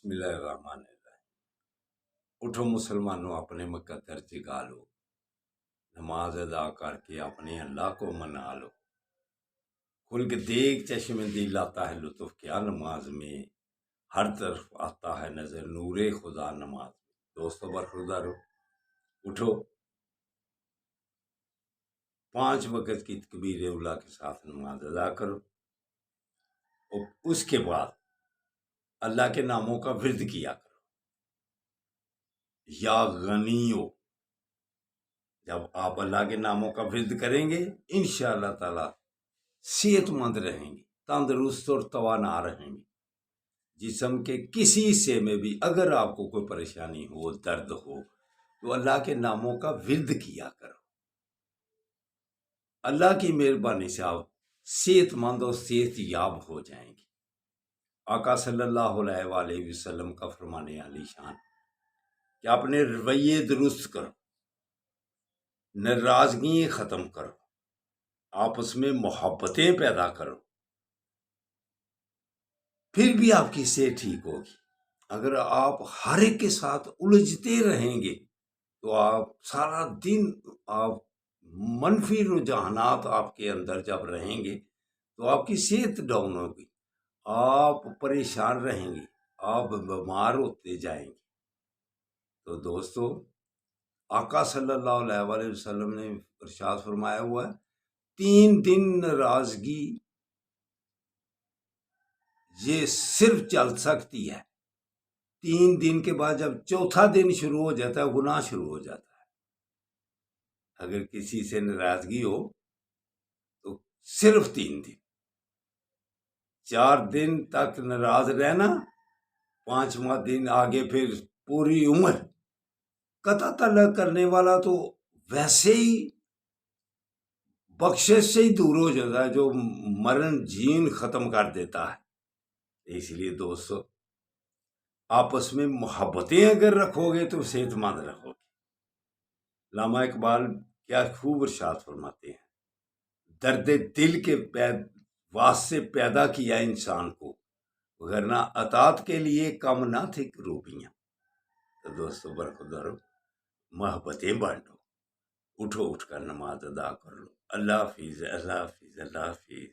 बिस्मिल्लाहिर्रहमानिर्रहीम। उठो मुसलमानों, अपने मुकद्दर जगा लो, नमाज अदा करके अपने अल्लाह को मना लो। खुल के देख चश्मे दिल आता है लुत्फ क्या नमाज में, हर तरफ आता है नजर नूरे खुदा नमाज में। दोस्तों बरखुरदारो, उठो, 5 वक्त की तकबीर उला के साथ नमाज अदा करो और उसके बाद अल्लाह के नामों का विर्द किया करो। या गनियो, जब आप अल्लाह के नामों का विर्द करेंगे इंशाअल्लाह ताला सेहतमंद रहेंगे, तंदुरुस्त और तवाना रहेंगे। जिस्म के किसी हिस्से में भी अगर आपको कोई परेशानी हो, दर्द हो, तो अल्लाह के नामों का विर्द किया करो। अल्लाह की मेहरबानी से आप सेहतमंद और सेहत याब हो जाएंगे। आका सल्लल्लाहु अलैहि वसल्लम का फरमाने आली शान कि अपने रवैये दुरुस्त करो, नाराजगी खत्म करो, आपस में मोहब्बतें पैदा करो, फिर भी आपकी सेहत ठीक होगी। अगर आप हर एक के साथ उलझते रहेंगे तो आप सारा दिन आप मनफी रुझानात आपके अंदर जब रहेंगे तो आपकी सेहत डाउन होगी, आप परेशान रहेंगे, आप बीमार होते जाएंगे। तो दोस्तों, आका सल्लल्लाहु अलैहि वसल्लम ने इरशाद फरमाया हुआ है, 3 दिन नाराजगी ये सिर्फ चल सकती है। 3 दिन के बाद जब चौथा दिन शुरू हो जाता है, गुनाह शुरू हो जाता है। अगर किसी से नाराजगी हो तो सिर्फ 3 दिन, 4 दिन तक नाराज रहना, 5वां दिन आगे फिर पूरी उम्र। कता तलक करने वाला तो वैसे ही बख्शिश से ही दूर हो जाता है, जो मरण जीन खत्म कर देता है। इसलिए दोस्तों, आपस में मोहब्बतें अगर रखोगे तो सेहतमंद रखोगे। लामा इकबाल क्या खूब इरशाद फरमाते हैं, दर्द दिल के वास्ते पैदा किया इंसान को, वरना अतात के लिए कम ना थी रूपियां। तो दोस्तों बरखुदारो, मोहब्बतें बांटो, उठो, उठकर नमाज अदा कर लो। अल्लाह हाफिज, अल्लाह हाफिज, अल्लाह हाफिज।